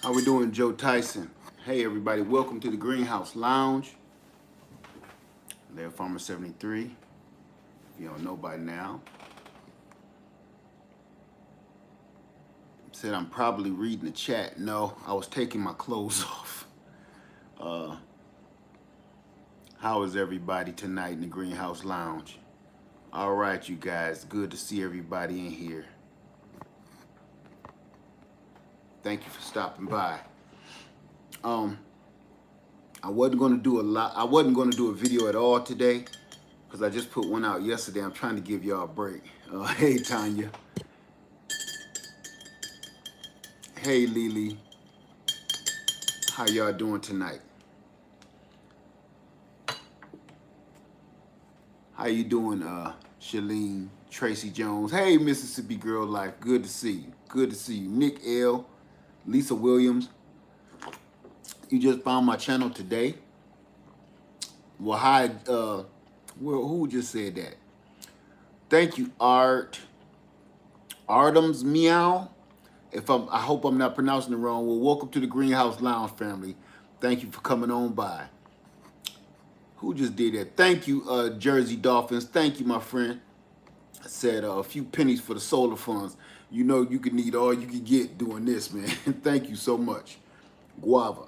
How we doing, Joe Tyson? Hey, everybody. Welcome to the Greenhouse Lounge. Lair Farmer 73. If you don't know by now. Said I'm probably reading the chat. No, I was taking my clothes off. How is everybody tonight in the Greenhouse Lounge? All right, you guys. Good to see everybody in here. Thank you for stopping by. I wasn't going to do a video at all today because I just put one out yesterday. I'm trying to give y'all a break. Hey, Tanya. Hey, Lily. How y'all doing tonight? How you doing, Shalene, Tracy Jones? Hey, Mississippi Girl Life. Good to see you. Good to see you. Nick L, Lisa Williams. You just found my channel today. Well, hi, who just said that? Thank you, Artems Meow. I hope I'm not pronouncing it wrong. Well, welcome to the Greenhouse Lounge family. Thank you for coming on by. Who just did that? Thank you, Jersey Dolphins. Thank you, my friend. I said a few pennies for the solar funds. You know you can need all you can get doing this, man. Thank you so much. Guava.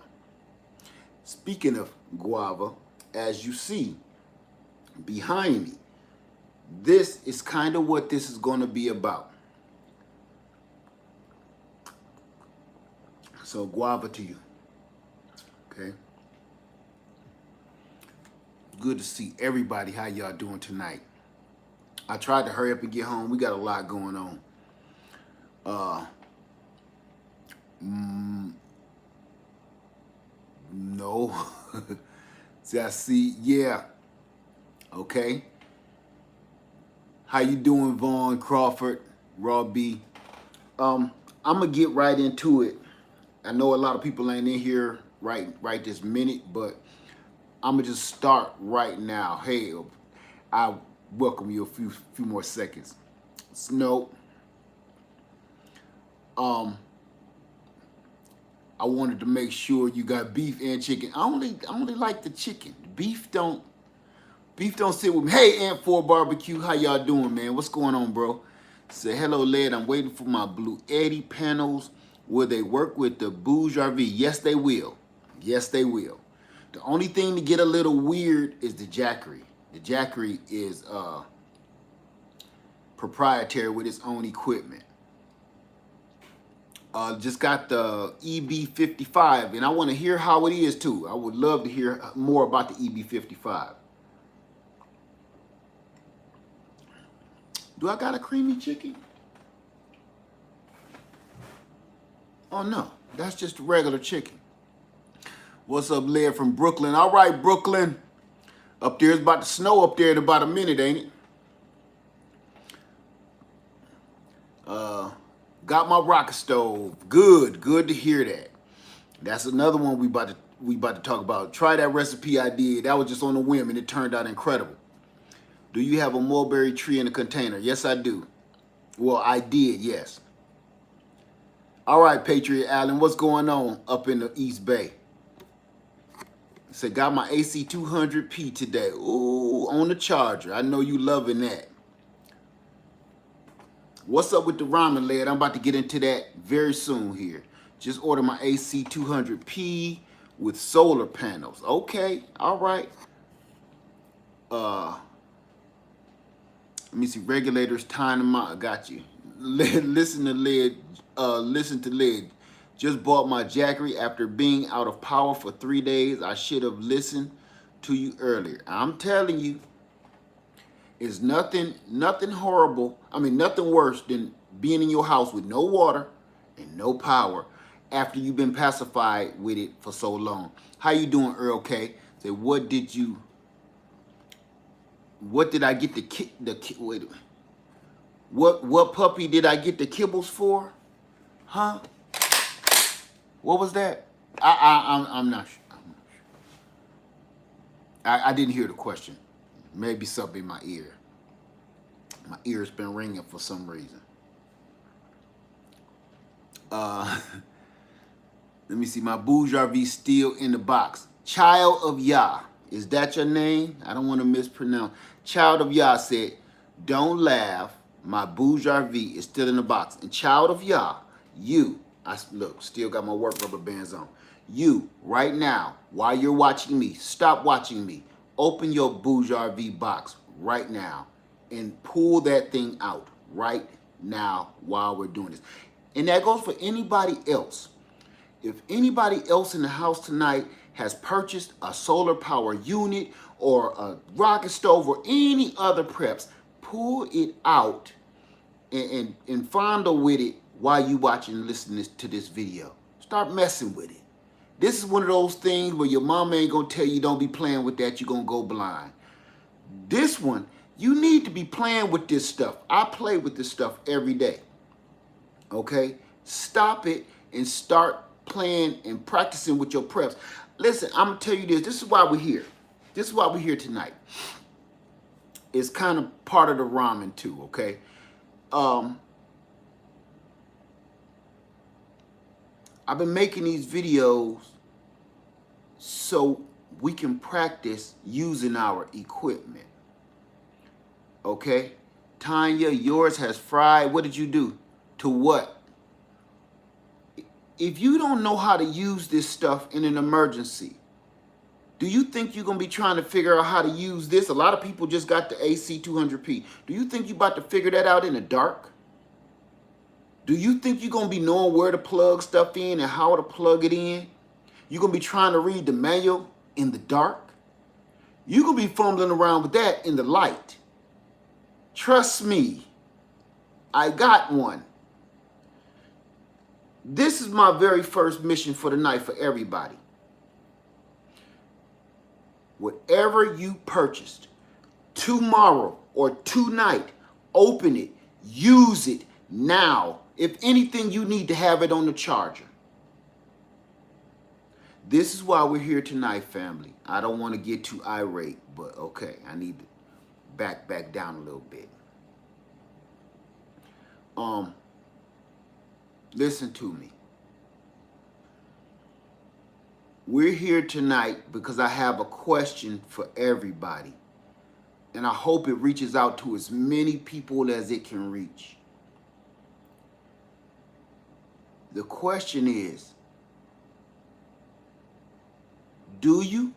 Speaking of guava, as you see behind me, this is kind of what this is going to be about. So guava to you. Okay. Good to see everybody. How y'all doing tonight? I tried to hurry up and get home. We got a lot going on. No. See, I see. Yeah. Okay. How you doing, Vaughn Crawford, Raw B? I'm gonna get right into it. I know a lot of people ain't in here right this minute, but I'm gonna just start right now. Hey, I welcome you a few more seconds. Snow. I wanted to make sure you got beef and chicken. I only like the chicken. Beef don't sit with me. Hey, Ant 4 Barbecue, how y'all doing, man? What's going on, bro? Say hello, Led. I'm waiting for my Blue Eddy panels. Will they work with the Bouge RV? Yes, they will. Yes, they will. The only thing to get a little weird is the jackery. The jackery is proprietary with its own equipment. Just got the EB55, and I want to hear how it is too. I would love to hear more about the EB55. Do I got a creamy chicken? Oh no, that's just regular chicken. What's up, Led from Brooklyn? All right, Brooklyn. Up there, it's about to snow up there in about a minute, ain't it? Got my rocket stove. Good to hear that. That's another one we about to talk about. Try that recipe I did. That was just on a whim and it turned out incredible. Do you have a mulberry tree in a container? Yes, I do. Well, I did, yes. All right, Patriot Allen, what's going on up in the East Bay? Said, got my AC 200P today. Ooh, on the charger. I know you loving that. What's up with the ramen, Led? I'm about to get into that very soon here. Just ordered my AC 200P with solar panels. Okay, all right. Let me see. Regulators, time them out. Got you. Listen to Led. Just bought my jackery after being out of power for 3 days. I should have listened to you earlier. I'm telling you, it's nothing horrible. I mean, nothing worse than being in your house with no water and no power after you've been pacified with it for so long. How you doing, Earl K? Say, what did I get wait a minute. What puppy did I get the kibbles for? Huh? What was that? I'm not sure. I didn't hear the question. Maybe something in my ear. My ear's been ringing for some reason. Let me see. My Bougie V still in the box. Child of Yah. Is that your name? I don't want to mispronounce. Child of Yah said, don't laugh. My Bougie V is still in the box. And Child of Yah, you, look, still got my work rubber bands on. You, right now, while you're watching me, stop watching me. Open your Bougie V box right now and pull that thing out right now while we're doing this. And that goes for anybody else. If anybody else in the house tonight has purchased a solar power unit or a rocket stove or any other preps, pull it out and fondle with it while you watching and listening to this video. Start messing with it. This is one of those things where your mama ain't gonna tell you don't be playing with that, you're gonna go blind. This one, you need to be playing with this stuff. I play with this stuff every day. Okay? Stop it and start playing and practicing with your preps. Listen, I'm gonna tell you this. This is why we're here. This is why we're here tonight. It's kind of part of the ramen too, okay? I've been making these videos so we can practice using our equipment. Okay? Tanya, yours has fried. What did you do? To what? If you don't know how to use this stuff in an emergency, do you think you're going to be trying to figure out how to use this? A lot of people just got the AC 200p. Do you think you're about to figure that out in the dark? Do you think you're going to be knowing where to plug stuff in and how to plug it in? You're going to be trying to read the manual in the dark? You're going to be fumbling around with that in the light. Trust me, I got one. This is my very first mission for the night for everybody. Whatever you purchased tomorrow or tonight, open it, use it now. If anything, you need to have it on the charger. This is why we're here tonight, family. I don't want to get too irate, but okay, I need to back down a little bit. Listen to me. We're here tonight because I have a question for everybody. And I hope it reaches out to as many people as it can reach. The question is, do you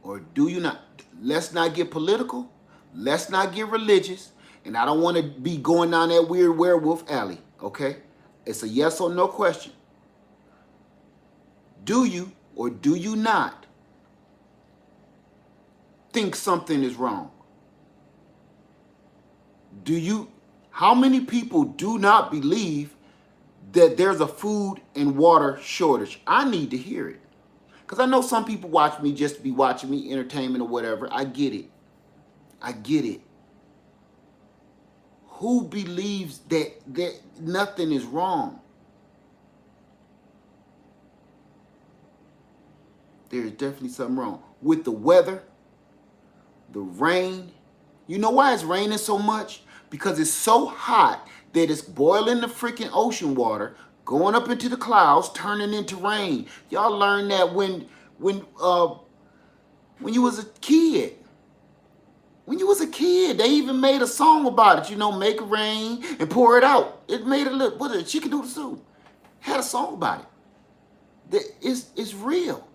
or do you not? Let's not get political. Let's not get religious. And I don't want to be going down that weird werewolf alley, okay? It's a yes or no question. Do you or do you not think something is wrong? How many people do not believe that there's a food and water shortage? I need to hear it. Because I know some people watch me just to be watching me, entertainment or whatever. I get it. I get it. Who believes that nothing is wrong? There's definitely something wrong. With the weather, the rain. You know why it's raining so much? Because it's so hot that it's boiling the freaking ocean water, going up into the clouds, turning into rain. Y'all learned that when you was a kid. When you was a kid, they even made a song about it. You know, make it rain and pour it out. It made a little, what is it, chicken noodle soup? Had a song about it. It's real.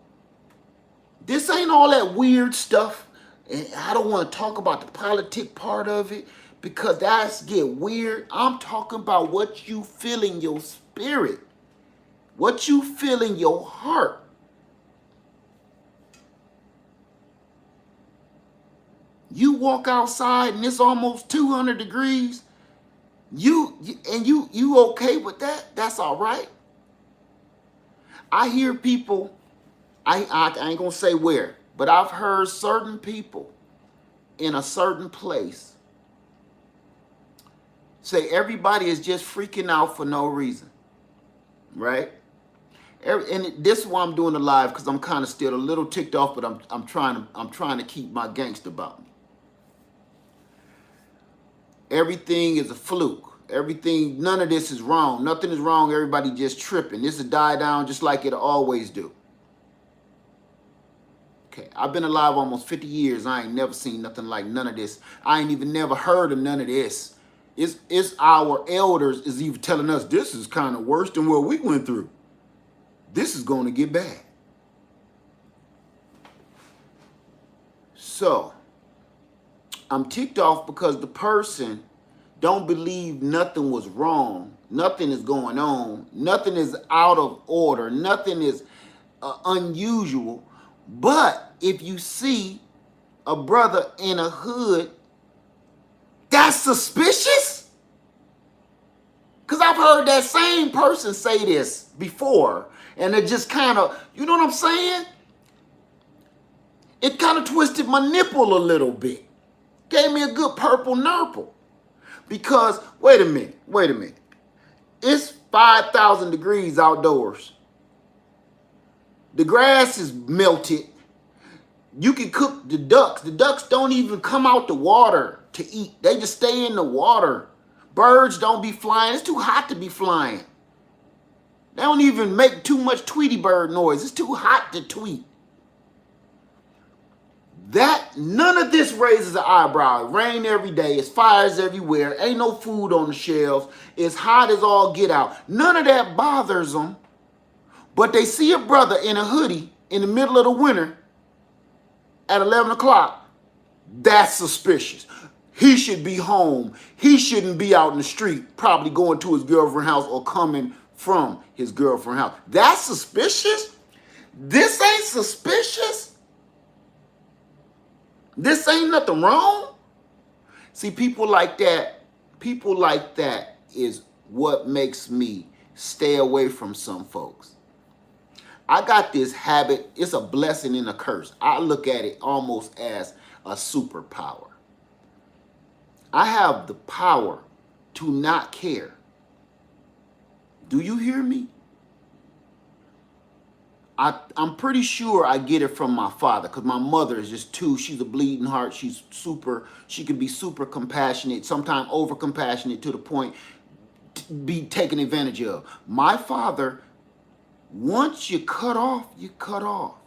This ain't all that weird stuff. And I don't want to talk about the politic part of it because that's get weird. I'm talking about what you feel in your spirit. What you feel in your heart. You walk outside and it's almost 200 degrees. You okay with that? That's all right. I hear people, I ain't gonna say where, but I've heard certain people in a certain place say everybody is just freaking out for no reason, right? And this is why I'm doing the live, because I'm kind of still a little ticked off, but I'm trying to keep my gangster about me. Everything is a fluke. Everything, none of this is wrong. Nothing is wrong. Everybody just tripping. This will die down just like it always do. Okay, I've been alive almost 50 years. I ain't never seen nothing like none of this. I ain't even never heard of none of this. It's our elders is even telling us this is kind of worse than what we went through. This is going to get bad. So, I'm ticked off because the person don't believe nothing was wrong. Nothing is going on. Nothing is out of order. Nothing is unusual. But if you see a brother in a hood, that's suspicious? Because I've heard that same person say this before. And it just kind of, you know what I'm saying? It kind of twisted my nipple a little bit. Gave me a good purple nurple. Because, wait a minute. It's 5,000 degrees outdoors. The grass is melted. You can cook the ducks. The ducks don't even come out the water to eat. They just stay in the water. Birds don't be flying. It's too hot to be flying. They don't even make too much Tweety bird noise. It's too hot to tweet. None of this raises an eyebrow. It rain every day. It's fires everywhere. Ain't no food on the shelves. It's hot as all get out. None of that bothers them. But they see a brother in a hoodie in the middle of the winter at 11 o'clock. That's suspicious. He should be home. He shouldn't be out in the street, probably going to his girlfriend's house or coming from his girlfriend's house. That's suspicious? This ain't suspicious? This ain't nothing wrong? See, people like that is what makes me stay away from some folks. I got this habit. It's a blessing and a curse. I look at it almost as a superpower. I have the power to not care. Do you hear me? I'm pretty sure I get it from my father because my mother is just too, she's a bleeding heart. She can be super compassionate, sometimes over compassionate to the point to be taken advantage of. My father, once you cut off, you cut off.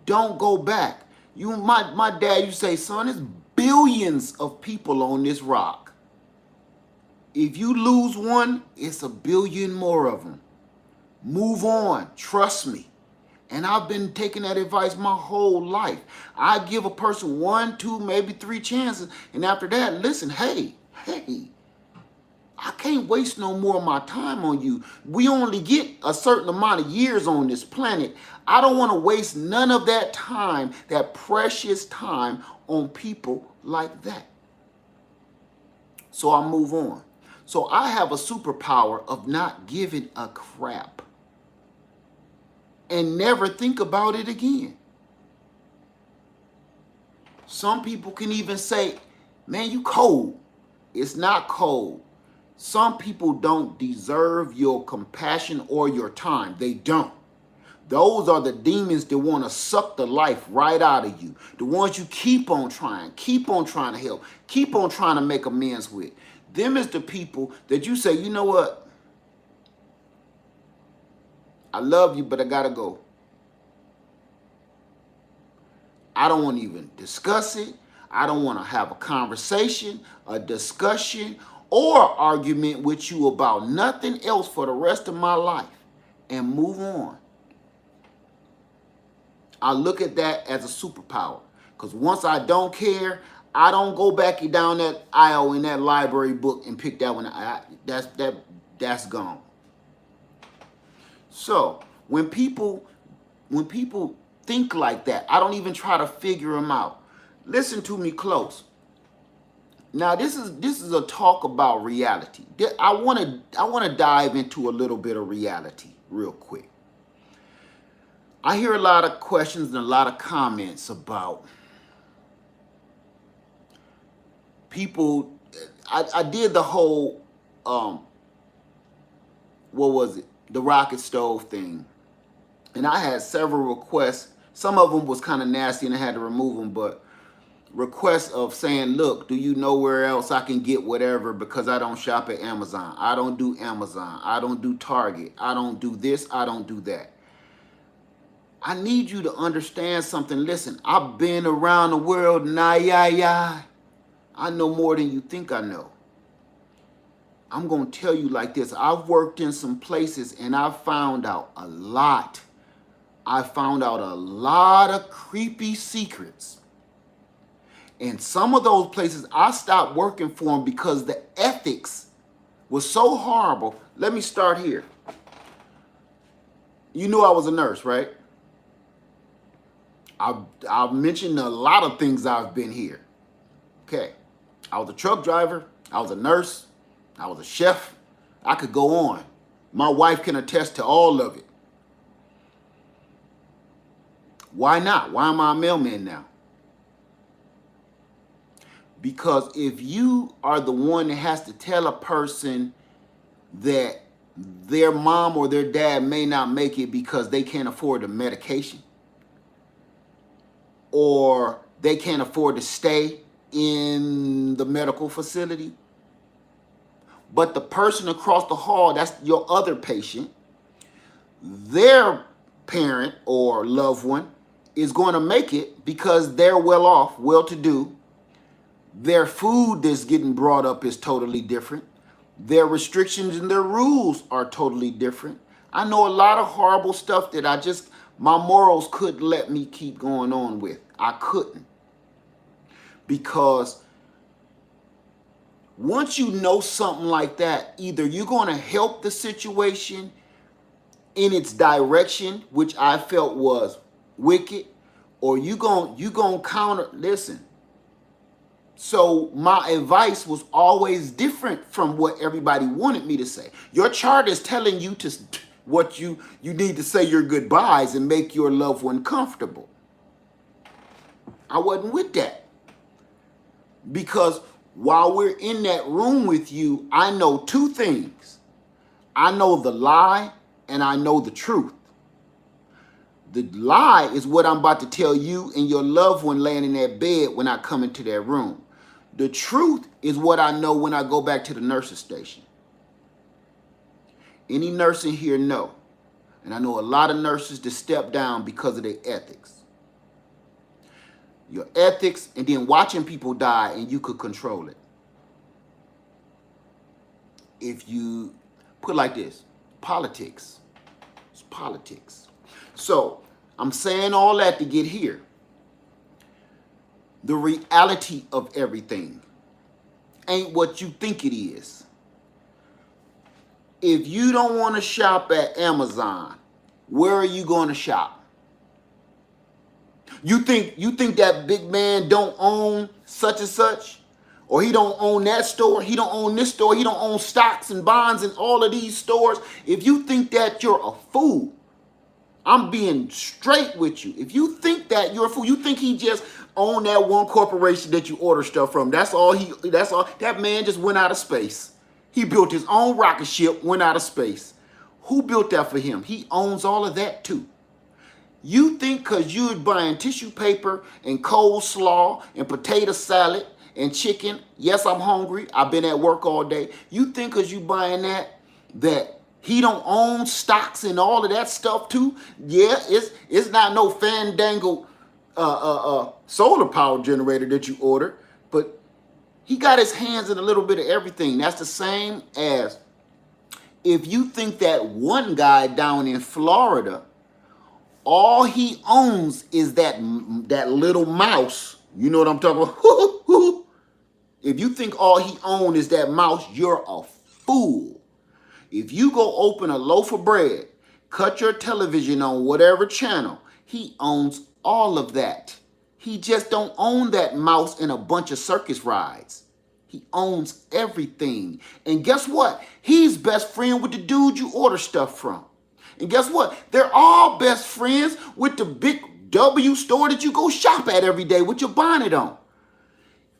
Don't go back. My dad used to say, son, there's billions of people on this rock. If you lose one, it's a billion more of them. Move on. Trust me. And I've been taking that advice my whole life. I give a person 1, 2, maybe 3 chances. And after that, listen, hey, I can't waste no more of my time on you. We only get a certain amount of years on this planet. I don't want to waste none of that time, that precious time, on people like that. So I move on. So I have a superpower of not giving a crap and never think about it again. Some people can even say, man, you cold. It's not cold. Some people don't deserve your compassion or your time. They don't. Those are the demons that want to suck the life right out of you. The ones you keep on trying to help, keep on trying to make amends with. Them is the people that you say, you know what? I love you, but I gotta go. I don't want to even discuss it. I don't want to have a conversation, a discussion, or argument with you about nothing else for the rest of my life, and move on. I look at that as a superpower, because once I don't care, I don't go back down that aisle in that library book and pick that one. That's gone. So when people think like that, I don't even try to figure them out. Listen to me close. Now this is a talk about reality. I want to dive into a little bit of reality real quick. I hear a lot of questions and a lot of comments about people. I did the whole what was it? The rocket stove thing. And I had several requests. Some of them was kind of nasty and I had to remove them, but request of saying, look, do you know where else I can get whatever, because I don't shop at Amazon. I don't do Amazon. I don't do Target. I don't do this. I don't do that. I need you to understand something. Listen, I've been around the world. Nah, yeah, yeah. I know more than you think I know. I'm going to tell you like this. I've worked in some places and I found out a lot. I found out a lot of creepy secrets. And some of those places, I stopped working for them because the ethics was so horrible. Let me start here. You knew I was a nurse, right? I've mentioned a lot of things I've been here. Okay. I was a truck driver. I was a nurse. I was a chef. I could go on. My wife can attest to all of it. Why not? Why am I a mailman now? Because if you are the one that has to tell a person that their mom or their dad may not make it because they can't afford the medication, or they can't afford to stay in the medical facility, but the person across the hall, that's your other patient, their parent or loved one is going to make it because they're well off, well to do. Their food that's getting brought up is totally different. Their restrictions and their rules are totally different. I know a lot of horrible stuff that my morals couldn't let me keep going on with. I couldn't. Because once you know something like that, either you're going to help the situation in its direction, which I felt was wicked, or you going to counter. Listen. So my advice was always different from what everybody wanted me to say. Your chart is telling you to what you need to say your goodbyes and make your loved one comfortable. I wasn't with that. Because while we're in that room with you, I know two things. I know the lie and I know the truth. The lie is what I'm about to tell you and your loved one laying in that bed when I come into that room. The truth is what I know when I go back to the nurse's station. Any nurse in here know. And I know a lot of nurses that step down because of their ethics. Your ethics, and then watching people die and you could control it. If you put it like this, politics. It's politics. So I'm saying all that to get here. The reality of everything ain't what you think it is. If you don't want to shop at Amazon, where are you going to shop? You think that big man don't own such and such? Or he don't own that store, he don't own this store, he don't own stocks and bonds in all of these stores? If you think that, you're a fool. I'm being straight with you. If you think that, you're a fool. You think he just owned that one corporation that you order stuff from. That's all. That man just went out of space. He built his own rocket ship, went out of space. Who built that for him? He owns all of that too. You think because you're buying tissue paper and coleslaw and potato salad and chicken, yes, I'm hungry, I've been at work all day. You think because you buying that he don't own stocks and all of that stuff too? Yeah, it's not no fandangled solar power generator that you order, but he got his hands in a little bit of everything. That's the same as if you think that one guy down in Florida, all he owns is that little mouse. You know what I'm talking about? If you think all he owns is that mouse, you're a fool. If you go open a loaf of bread, cut your television on whatever channel, he owns all of that. He just don't own that mouse and a bunch of circus rides. He owns everything. And guess what? He's best friend with the dude you order stuff from. And guess what? They're all best friends with the big W store that you go shop at every day with your bonnet on.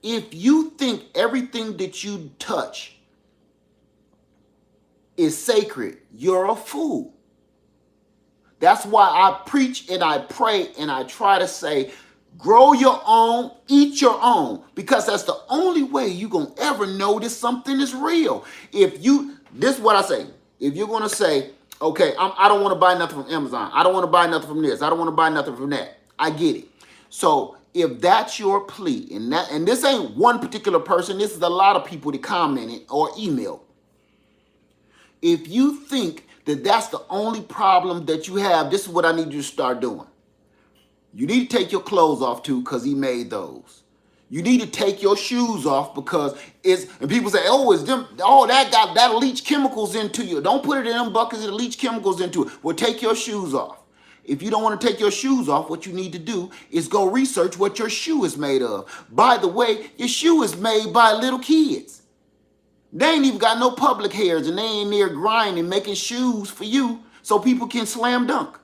If you think everything that you touch is sacred, you're a fool. That's why I preach and I pray and I try to say, Grow your own, eat your own, because that's the only way you're going to ever notice something is real. This is what I say. If you're going to say, okay, I don't want to buy nothing from Amazon. I don't want to buy nothing from this. I don't want to buy nothing from that. I get it. So if that's your plea, and this ain't one particular person, this is a lot of people that commented or emailed. If you think that that's the only problem that you have, this is what I need you to start doing. You need to take your clothes off too, because he made those. You need to take your shoes off because and people say, oh, it's them, oh, that'll leach chemicals into you. Don't put it in them buckets, it'll leach chemicals into it. Well, take your shoes off. If you don't want to take your shoes off, what you need to do is go research what your shoe is made of. By the way, your shoe is made by little kids. They ain't even got no public hairs, and they ain't there grinding, making shoes for you so people can slam dunk.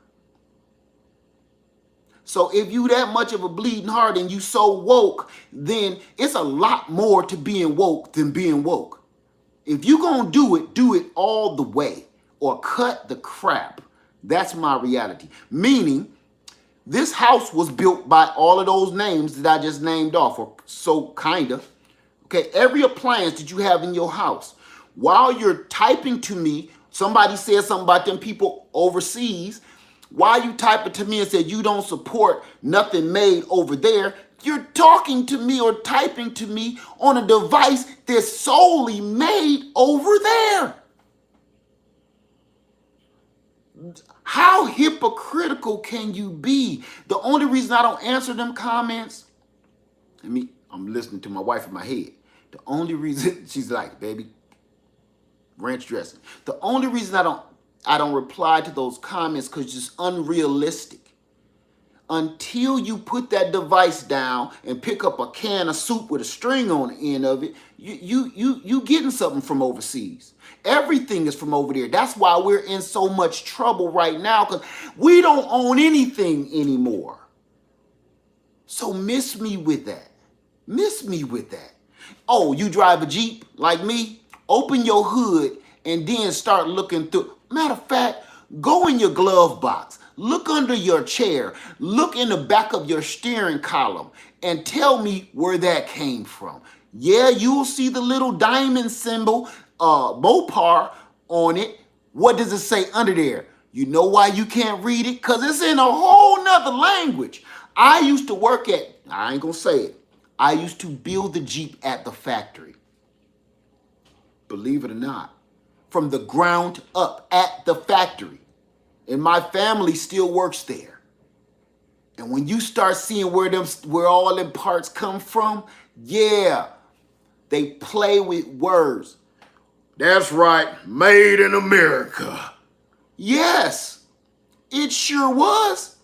So if you that much of a bleeding heart and you so woke, then it's a lot more to being woke than being woke. If you gonna do it all the way or cut the crap. That's my reality. Meaning, this house was built by all of those names that I just named off, or so kinda. Okay, every appliance that you have in your house, while you're typing to me, somebody said something about them people overseas. While you typing to me and said you don't support nothing made over there, you're talking to me or typing to me on a device that's solely made over there. How hypocritical can you be? The only reason I don't answer them comments, I'm listening to my wife in my head. The only reason, she's like, baby, ranch dressing. The only reason I don't reply to those comments because it's unrealistic. Until you put that device down and pick up a can of soup with a string on the end of it, you getting something from overseas. Everything is from over there. That's why we're in so much trouble right now, because we don't own anything anymore. So miss me with that. Miss me with that. Oh, you drive a Jeep like me? Open your hood and then start looking through. Matter of fact, go in your glove box. Look under your chair. Look in the back of your steering column and tell me where that came from. Yeah, you'll see the little diamond symbol, Mopar, on it. What does it say under there? You know why you can't read it? Because it's in a whole nother language. I used to work at, I ain't gonna say it, I used to build the Jeep at the factory. Believe it or not. From the ground up at the factory. And my family still works there. And when you start seeing where all them parts come from, yeah, they play with words. That's right, made in America. Yes, it sure was.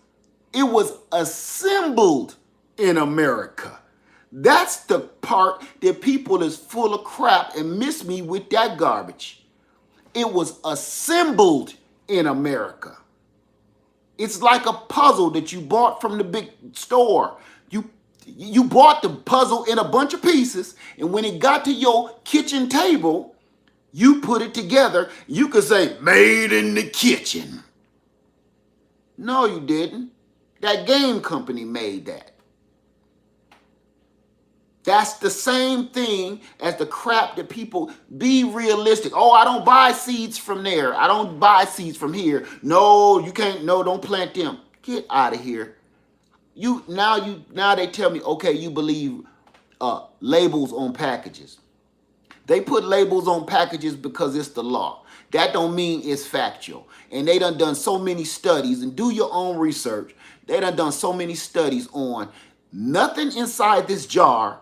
It was assembled in America. That's the part that people is full of crap and miss me with that garbage. It was assembled in America. It's like a puzzle that you bought from the big store. You bought the puzzle in a bunch of pieces, and when it got to your kitchen table, you put it together. You could say, made in the kitchen. No, you didn't. That game company made that. That's the same thing as the crap that people be realistic. Oh, I don't buy seeds from there. I don't buy seeds from here. No, you can't. No, don't plant them. Get out of here. Now they tell me, okay, you believe labels on packages. They put labels on packages because it's the law. That don't mean it's factual. And they done so many studies, and do your own research. They done so many studies on nothing inside this jar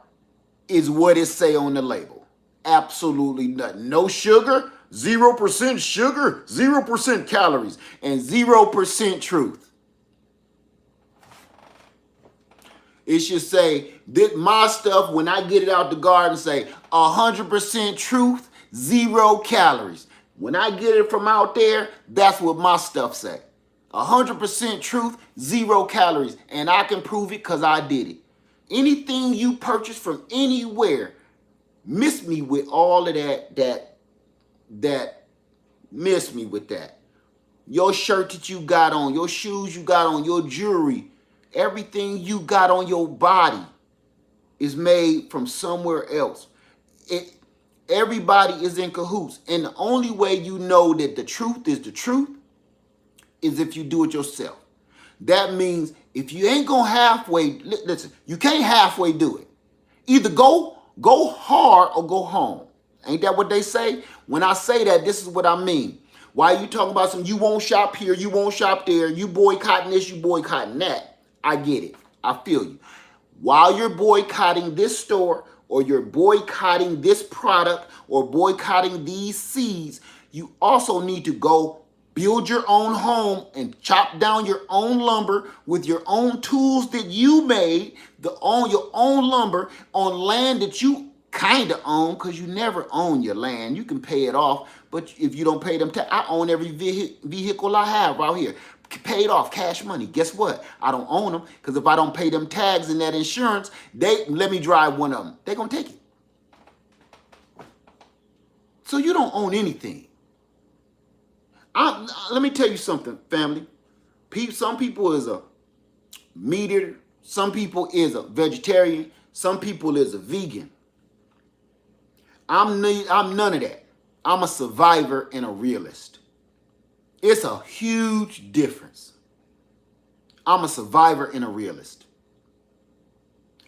is what it say on the label. Absolutely nothing. No sugar, 0% sugar, 0% calories, and 0% truth. It should say that my stuff, when I get it out the garden, say 100% truth, 0 calories. When I get it from out there, that's what my stuff say. 100% truth, 0 calories. And I can prove it because I did it. Anything you purchase from anywhere, miss me with all of that, miss me with that. Your shirt that you got on, your shoes you got on, your jewelry, Everything you got on your body is made from somewhere else. It, everybody is in cahoots. And the only way you know that the truth is if you do it yourself. That means if you ain't gonna halfway, listen, you can't halfway do it. Either go hard or go home. Ain't that what they say? When I say that, this is what I mean. Why you talking about some you won't shop here, you won't shop there, you boycotting this, you boycotting that. I get it. I feel you. While you're boycotting this store or you're boycotting this product or boycotting these seeds, you also need to go build your own home and chop down your own lumber with your own tools that you made, your own lumber on land that you kind of own, because you never own your land. You can pay it off, but if you don't pay them I own every vehicle I have out here. Paid off, cash money. Guess what? I don't own them, because if I don't pay them tags and that insurance, they let me drive one of them. They're going to take it. So you don't own anything. Let me tell you something, family. Some people is a meat eater. Some people is a vegetarian. Some people is a vegan. I'm none of that. I'm a survivor and a realist. It's a huge difference. I'm a survivor and a realist.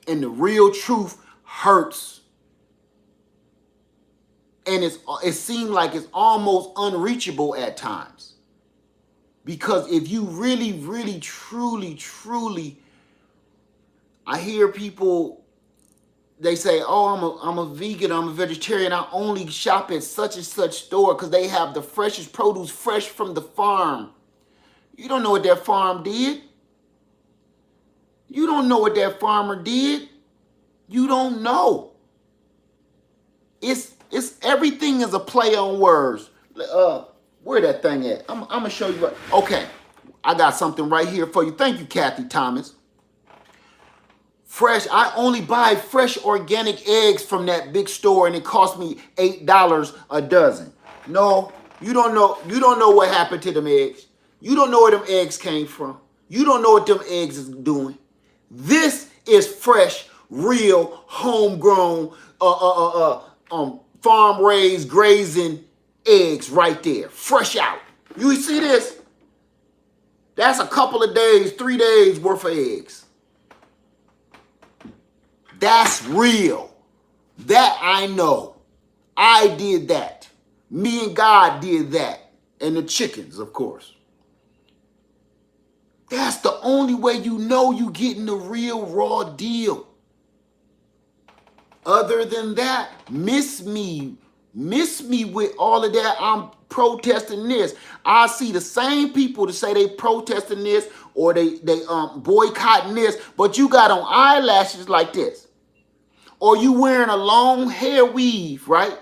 And the real truth hurts. And it seems like it's almost unreachable at times. Because if you really, really, truly, I hear people, they say, oh, I'm a vegan, I'm a vegetarian, I only shop at such and such store because they have the freshest produce fresh from the farm. You don't know what that farm did. You don't know what that farmer did. You don't know. It's everything is a play on words. Where that thing at? I'm gonna show you. Okay, I got something right here for you. Thank you, Kathy Thomas. Fresh. I only buy fresh organic eggs from that big store, and it cost me $8 a dozen. No, you don't know. You don't know what happened to them eggs. You don't know where them eggs came from. You don't know what them eggs is doing. This is fresh, real, homegrown, farm raised, grazing eggs right there, fresh out. You see this? That's a couple of days, 3 days worth of eggs. That's real. That I know. I did that. Me and God did that. And the chickens, of course. That's the only way you know you getting the real raw deal. Other than that, miss me with all of that. I'm protesting this. I see the same people that say they protesting this or they boycotting this, but you got on eyelashes like this. Or you wearing a long hair weave, right?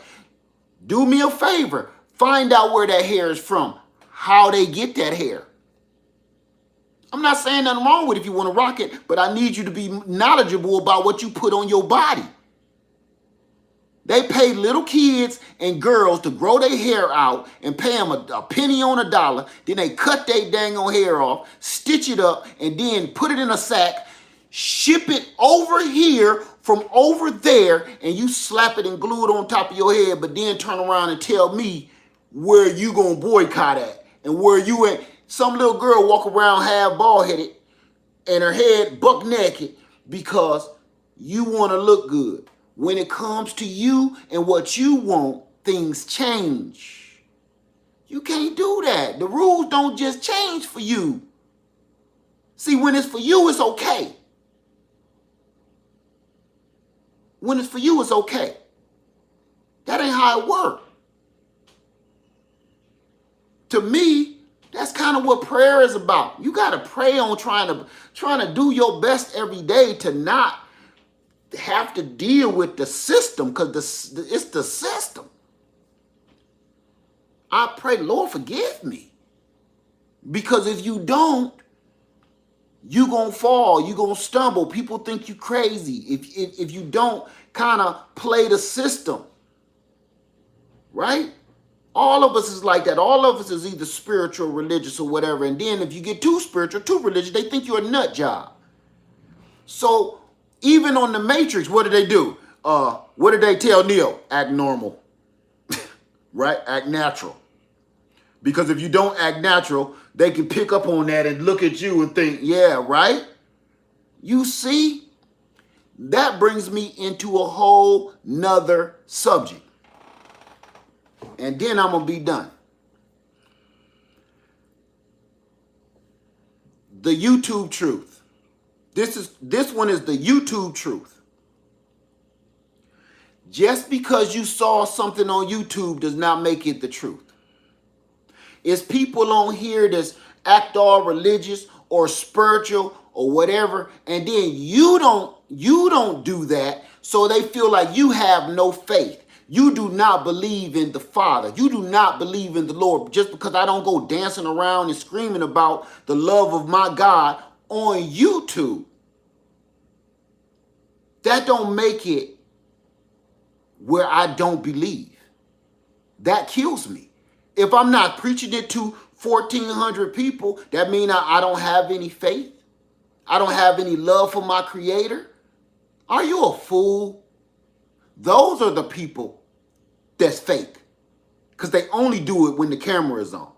Do me a favor. Find out where that hair is from. How they get that hair. I'm not saying nothing wrong with it if you want to rock it, but I need you to be knowledgeable about what you put on your body. They pay little kids and girls to grow their hair out and pay them a penny on a dollar. Then they cut their dang on hair off, stitch it up, and then put it in a sack, ship it over here from over there, and you slap it and glue it on top of your head, but then turn around and tell me where you gonna boycott at and where you at. Some little girl walk around half bald-headed and her head buck naked because you want to look good. When it comes to you and what you want, things change. You can't do that. The rules don't just change for you. See, when it's for you, it's okay. When it's for you, it's okay. That ain't how it works. To me, that's kind of what prayer is about. You got to pray on trying to do your best every day to not have to deal with the system, because it's the system. I pray, Lord, forgive me. Because if you don't, you're going to fall. You're going to stumble. People think you crazy if you don't kind of play the system. Right? All of us is like that. All of us is either spiritual, religious, or whatever. And then if you get too spiritual, too religious, they think you're a nut job. So even on the Matrix, what did they do? What did they tell Neo? Act normal, right? Act natural. Because if you don't act natural, they can pick up on that and look at you and think, yeah, right? You see? That brings me into a whole nother subject. And then I'm going to be done. The YouTube truth. This one is the YouTube truth. Just because you saw something on YouTube does not make it the truth. It's people on here that's act all religious or spiritual or whatever, and then you don't do that, so they feel like you have no faith. You do not believe in the Father. You do not believe in the Lord. Just because I don't go dancing around and screaming about the love of my God on YouTube, that don't make it where I don't believe. That kills me. If I'm not preaching it to 1,400 people, that means I don't have any faith. I don't have any love for my Creator. Are you a fool? Those are the people that's fake, because they only do it when the camera is on.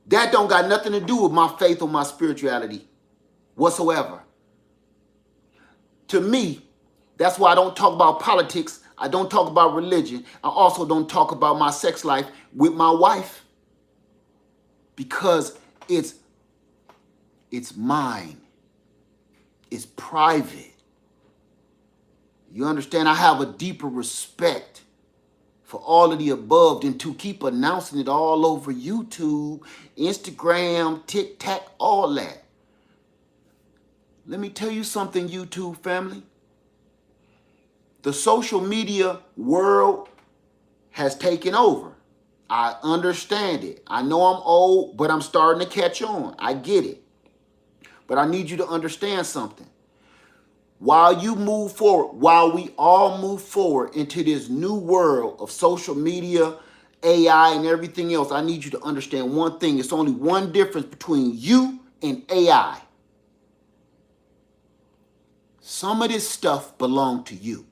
That don't got nothing to do with my faith or my spirituality whatsoever. To me, that's why I don't talk about politics. I don't talk about religion. I also don't talk about my sex life with my wife, because it's mine. It's private. You understand? I have a deeper respect for all of the above than to keep announcing it all over YouTube, Instagram, TikTok, all that. Let me tell you something, YouTube family. The social media world has taken over. I understand it. I know I'm old, but I'm starting to catch on. I get it. But I need you to understand something. While you move forward, while we all move forward into this new world of social media, AI, and everything else, I need you to understand one thing. It's only one difference between you and AI. Some of this stuff belongs to you.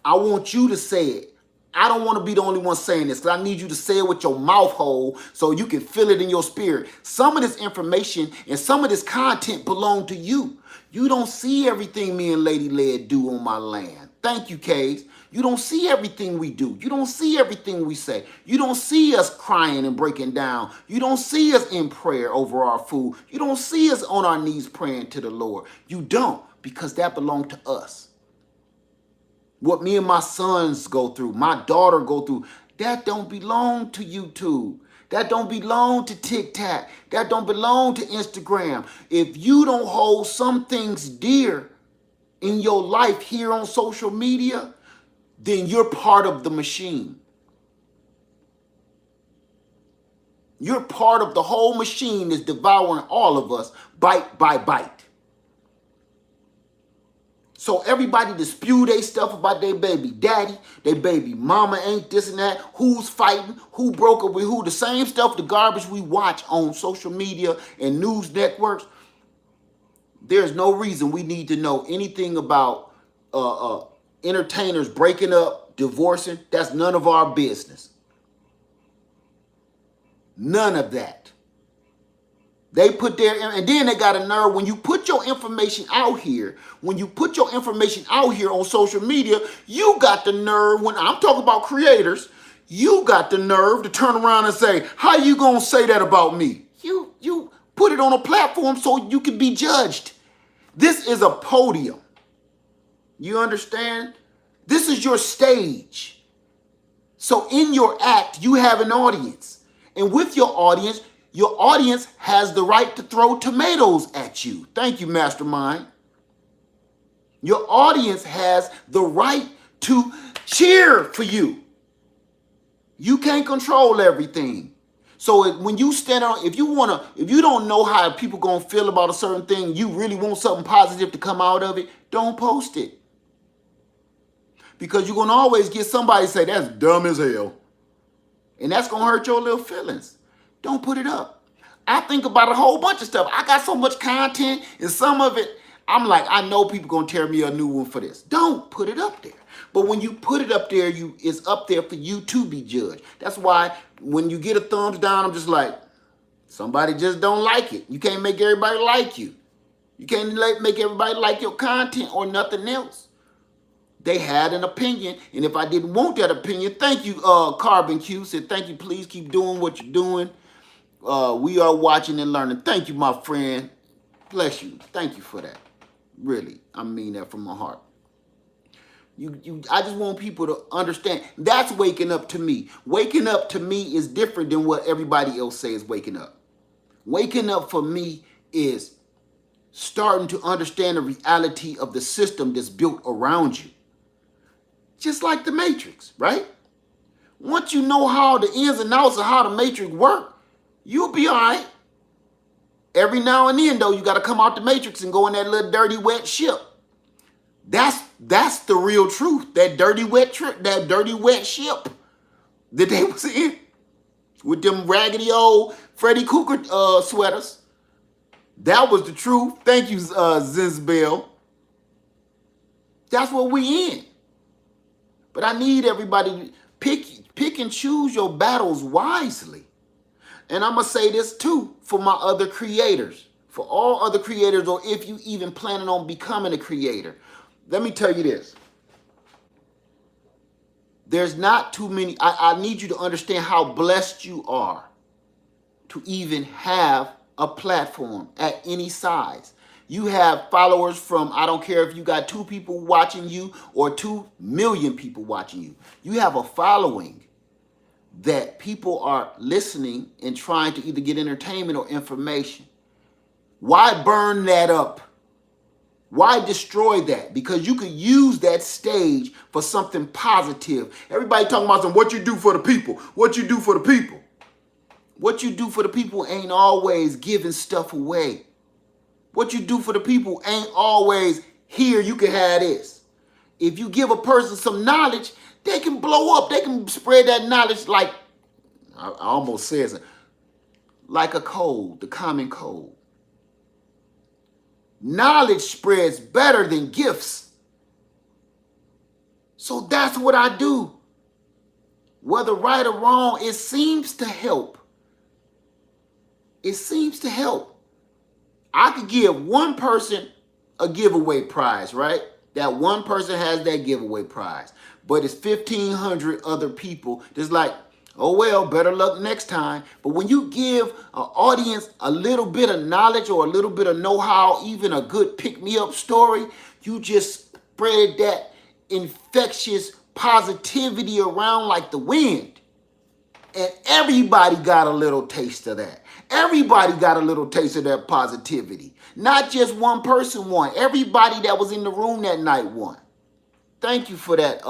I want you to say it. I don't want to be the only one saying this, because I need you to say it with your mouth hole so you can feel it in your spirit. Some of this information and some of this content belong to you. You don't see everything me and Lady Led do on my land. Thank you, Case. You don't see everything we do. You don't see everything we say. You don't see us crying and breaking down. You don't see us in prayer over our food. You don't see us on our knees praying to the Lord. You don't, because that belongs to us. What me and my sons go through, my daughter go through, that don't belong to YouTube. That don't belong to TikTok. That don't belong to Instagram. If you don't hold some things dear in your life here on social media, then you're part of the machine. You're part of the whole machine that's devouring all of us bite by bite. So everybody dispute their stuff about their baby daddy, their baby mama ain't this and that, who's fighting, who broke up with who, the same stuff, the garbage we watch on social media and news networks. There's no reason we need to know anything about entertainers breaking up, divorcing. That's none of our business. None of that. They put their, and then they got a nerve when you put your information out here, when you put your information out here on social media, you got the nerve, when I'm talking about creators, you got the nerve to turn around and say, how you gonna say that about me? You put it on a platform so you can be judged. This is a podium. You understand? This is your stage. So in your act, you have an audience. And with your audience has the right to throw tomatoes at you. Thank you, Mastermind. Your audience has the right to cheer for you. You can't control everything. So when you stand on, if you don't know how people gonna feel about a certain thing, you really want something positive to come out of it, don't post it. Because you're gonna always get somebody say, that's dumb as hell. And that's gonna hurt your little feelings. Don't put it up. I think about a whole bunch of stuff. I got so much content, and some of it, I'm like, I know people gonna tear me a new one for this. Don't put it up there. But when you put it up there, it's up there for you to be judged. That's why when you get a thumbs down, I'm just like, somebody just don't like it. You can't make everybody like you. You can't make everybody like your content or nothing else. They had an opinion, and if I didn't want that opinion, thank you, Carbon Q said, thank you, please keep doing what you're doing. We are watching and learning. Thank you, my friend. Bless you. Thank you for that. Really, I mean that from my heart. I just want people to understand. That's waking up to me. Waking up to me is different than what everybody else says waking up. Waking up for me is starting to understand the reality of the system that's built around you. Just like the Matrix, right? Once you know how the ins and outs of how the Matrix work, you'll be all right. Every now and then, though, you got to come out the Matrix and go in that little dirty, wet ship. That's the real truth. That dirty, wet ship that they was in with them raggedy old Freddy Krueger sweaters. That was the truth. Thank you, Zinzbell. That's what we in. But I need everybody to pick and choose your battles wisely. And I'm going to say this too for my other creators, for all other creators, or if you even planning on becoming a creator. Let me tell you this. There's not too many. I need you to understand how blessed you are to even have a platform at any size. You have followers from, I don't care if you got 2 people watching you or 2 million people watching you. You have a following that people are listening and trying to either get entertainment or information. Why burn that up? Why destroy that? Because you could use that stage for something positive. Everybody talking about what you do for the people. What you do for the people. What you do for the people ain't always giving stuff away. What you do for the people ain't always, here, you can have this. If you give a person some knowledge, they can blow up. They can spread that knowledge like, I almost says it, like a cold, the common cold. Knowledge spreads better than gifts. So that's what I do. Whether right or wrong, it seems to help. It seems to help. I could give one person a giveaway prize, right? That one person has that giveaway prize. But it's 1,500 other people that's like, oh, well, better luck next time. But when you give an audience a little bit of knowledge or a little bit of know-how, even a good pick-me-up story, you just spread that infectious positivity around like the wind. And everybody got a little taste of that. Everybody got a little taste of that positivity. Not just one person won. Everybody that was in the room that night won. Thank you for that,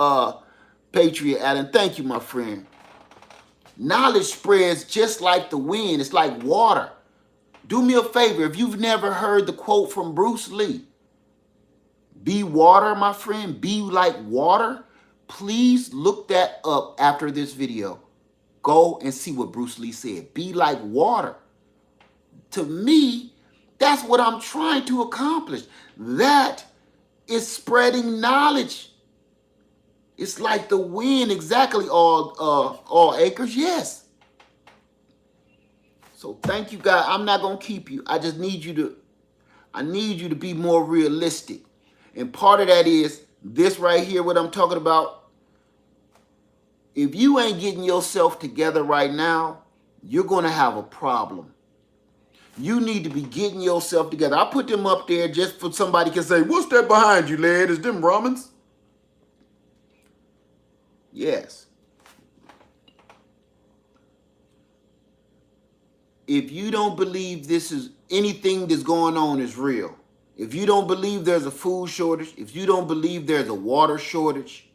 Patriot Allen. Thank you, my friend. Knowledge spreads just like the wind. It's like water. Do me a favor. If you've never heard the quote from Bruce Lee, be water, my friend. Be like water. Please look that up after this video. Go and see what Bruce Lee said. Be like water. To me, that's what I'm trying to accomplish. That is spreading knowledge. It's like the wind, exactly, all acres, yes. So thank you, guys. I'm not gonna keep you. I just need you to be more realistic. And part of that is this right here, what I'm talking about. If you ain't getting yourself together right now, you're gonna have a problem. You need to be getting yourself together. I put them up there just for somebody can say, what's that behind you, lad? Is them Romans? Yes. If you don't believe this is anything that's going on is real, if you don't believe there's a food shortage, if you don't believe there's a water shortage,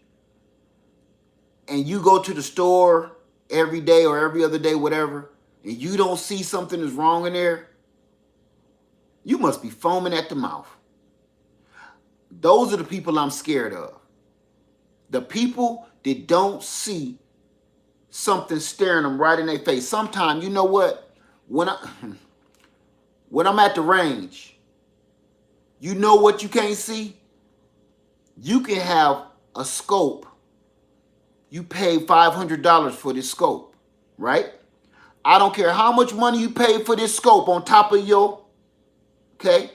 and you go to the store every day or every other day, whatever, and you don't see something is wrong in there, you must be foaming at the mouth. Those are the people I'm scared of. The people that don't see something staring them right in their face. Sometimes, you know what? When I'm at the range, you know what you can't see? You can have a scope. You pay $500 for this scope, right? I don't care how much money you pay for this scope on top of your, okay?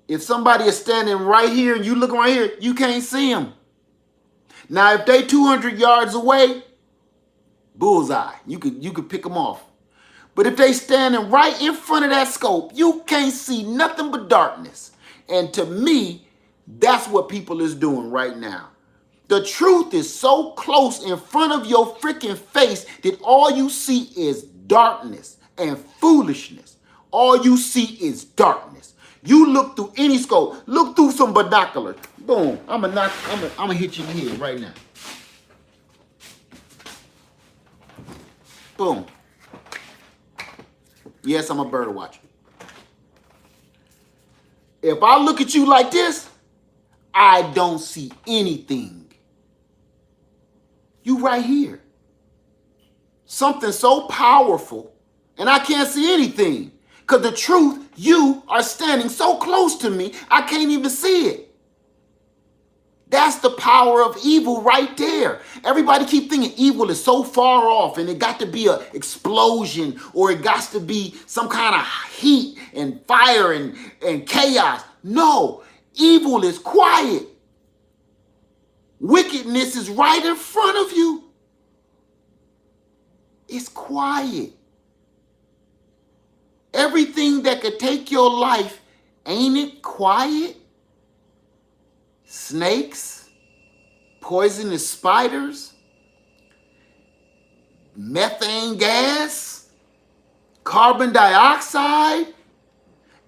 If somebody is standing right here and you looking right here, you can't see them. Now, if they 200 yards away, bullseye. You could pick them off. But if they standing right in front of that scope, you can't see nothing but darkness. And to me, that's what people is doing right now. The truth is so close in front of your freaking face that all you see is darkness and foolishness. All you see is darkness. You look through any scope, look through some binoculars. Boom. I'm gonna hit you in the head right now. Boom. Yes, I'm a bird watcher. If I look at you like this, I don't see anything. You right here. Something so powerful, and I can't see anything. Because the truth, you are standing so close to me, I can't even see it. That's the power of evil right there. Everybody keep thinking evil is so far off and it got to be an explosion or it got to be some kind of heat and fire and chaos. No, evil is quiet. Wickedness is right in front of you. It's quiet. Everything that could take your life, ain't it quiet? Snakes, poisonous spiders, methane gas, carbon dioxide,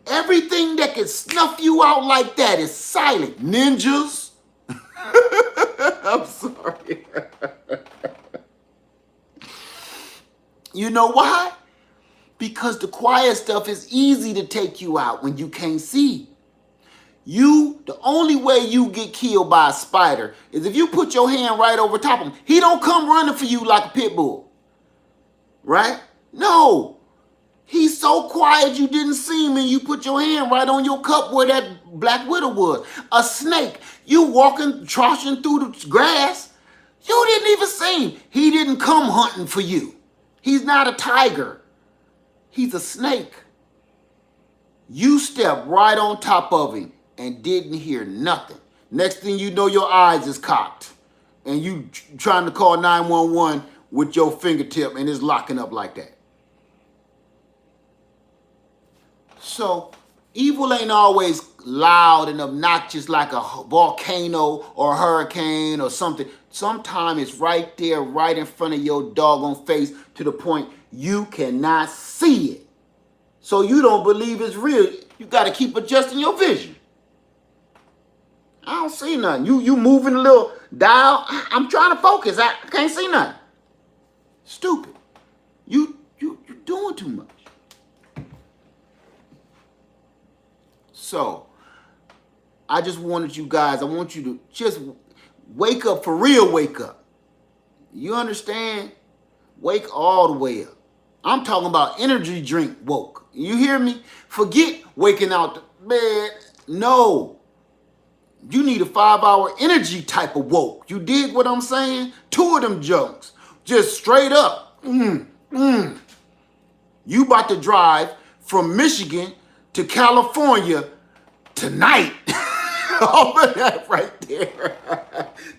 everything that can snuff you out like that is silent. Ninjas. I'm sorry. You know why? Because the quiet stuff is easy to take you out when you can't see. The only way you get killed by a spider is if you put your hand right over top of him. He don't come running for you like a pit bull. Right? No. He's so quiet you didn't see him and you put your hand right on your cup where that black widow was. A snake. You walking, trotting through the grass. You didn't even see him. He didn't come hunting for you. He's not a tiger. He's a snake. You stepped right on top of him and didn't hear nothing. Next thing you know, your eyes is cocked. And you trying to call 911 with your fingertip and it's locking up like that. So, evil ain't always loud and obnoxious like a volcano or a hurricane or something. Sometimes it's right there, right in front of your doggone face to the point you cannot see it. So you don't believe it's real. You got to keep adjusting your vision. I don't see nothing. You moving a little dial. I'm trying to focus. I can't see nothing. Stupid. You're doing too much. So, I just wanted you guys, I want you to just wake up, for real wake up. You understand? Wake all the way up. I'm talking about energy drink woke. You hear me? Forget waking out the bed. No. You need a 5-hour energy type of woke. You dig what I'm saying? 2 of them junks. Just straight up. You about to drive from Michigan to California tonight. All of that right there.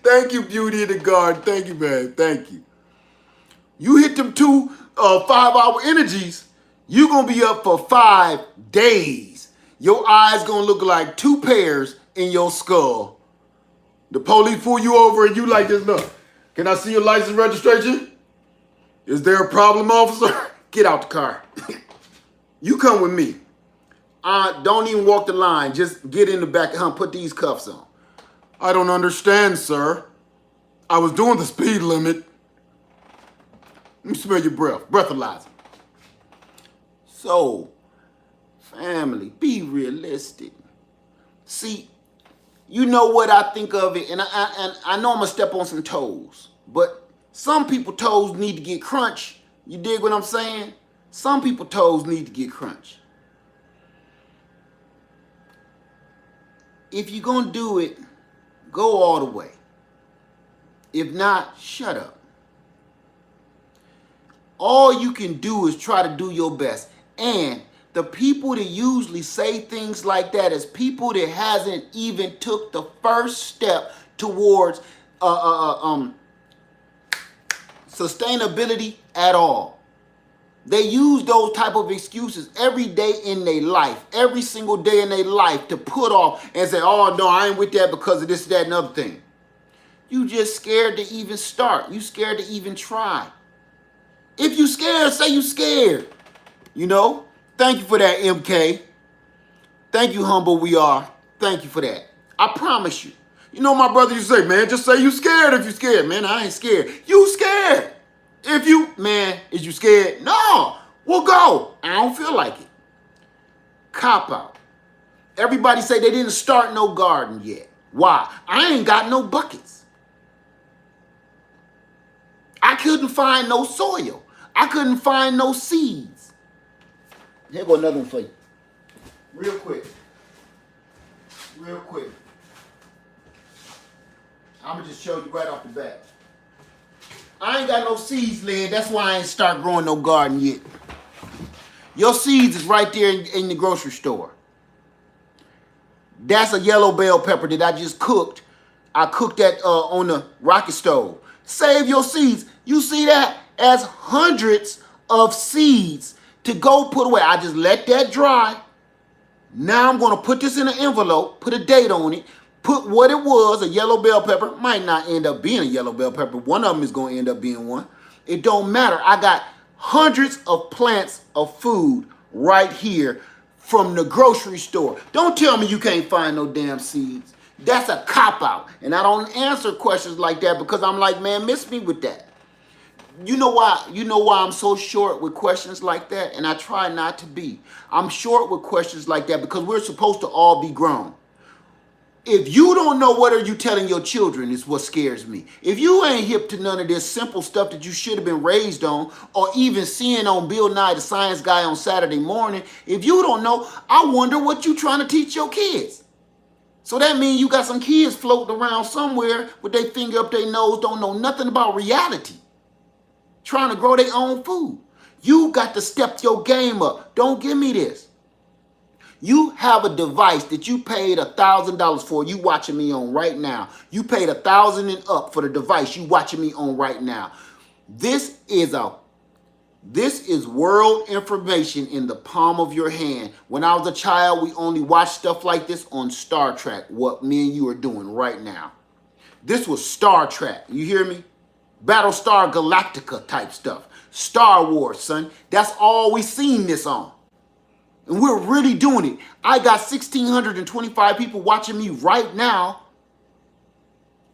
Thank you, Beauty in the Garden. Thank you, man. Thank you. You hit them 2 5-hour energies, you're going to be up for 5 days. Your eyes going to look like 2 pairs in your skull. The police pull you over and you like this, look. Can I see your license registration? Is there a problem, officer? Get out the car. You come with me. Don't even walk the line. Just get in the back and put these cuffs on. I don't understand, sir. I was doing the speed limit. Let me smell your breath. Breathalyzer. So, family, be realistic. See, you know what I think of it, and I know I'm going to step on some toes, but some people's toes need to get crunched. You dig what I'm saying? Some people toes need to get crunched. If you're going to do it, go all the way. If not, shut up. All you can do is try to do your best. And the people that usually say things like that is people that hasn't even took the first step towards sustainability at all. They use those type of excuses every day in their life, every single day in their life to put off and say, oh, no, I ain't with that because of this, that, and other thing. You just scared to even start. You scared to even try. If you scared, say you scared. You know? Thank you for that, MK. Thank you, Humble We Are. Thank you for that. I promise you. You know my brother used to say, man, just say you scared if you scared. Man, I ain't scared. You scared. If you, man, is you scared? No. Well, go. I don't feel like it. Cop out. Everybody say they didn't start no garden yet. Why? I ain't got no buckets. I couldn't find no soil. I couldn't find no seeds. Here go another one for you. Real quick. Real quick. I'm going to just show you right off the bat. I ain't got no seeds, Lynn. That's why I ain't start growing no garden yet. Your seeds is right there in the grocery store. That's a yellow bell pepper that I just cooked. I cooked that on the rocket stove. Save your seeds. You see that? As hundreds of seeds to go put away. I just let that dry. Now I'm going to put this in an envelope, put a date on it, put what it was, a yellow bell pepper. Might not end up being a yellow bell pepper. One of them is going to end up being one. It don't matter. I got hundreds of plants of food right here from the grocery store. Don't tell me you can't find no damn seeds. That's a cop-out. And I don't answer questions like that because I'm like, man, miss me with that. You know why I'm so short with questions like that? And I try not to be. I'm short with questions like that because we're supposed to all be grown. If you don't know what are you telling your children is what scares me. If you ain't hip to none of this simple stuff that you should have been raised on or even seeing on Bill Nye the Science Guy on Saturday morning, if you don't know, I wonder what you trying to teach your kids. So that means you got some kids floating around somewhere with their finger up their nose, don't know nothing about reality, trying to grow their own food. You got to step your game up. Don't give me this. You have a device that you paid $1,000 for. You watching me on right now. You paid $1,000 and up for the device you watching me on right now. This is world information in the palm of your hand. When I was a child, we only watched stuff like this on Star Trek, what me and you are doing right now. This was Star Trek. You hear me? Battlestar Galactica type stuff. Star Wars, son. That's all we seen this on. And we're really doing it. I got 1,625 people watching me right now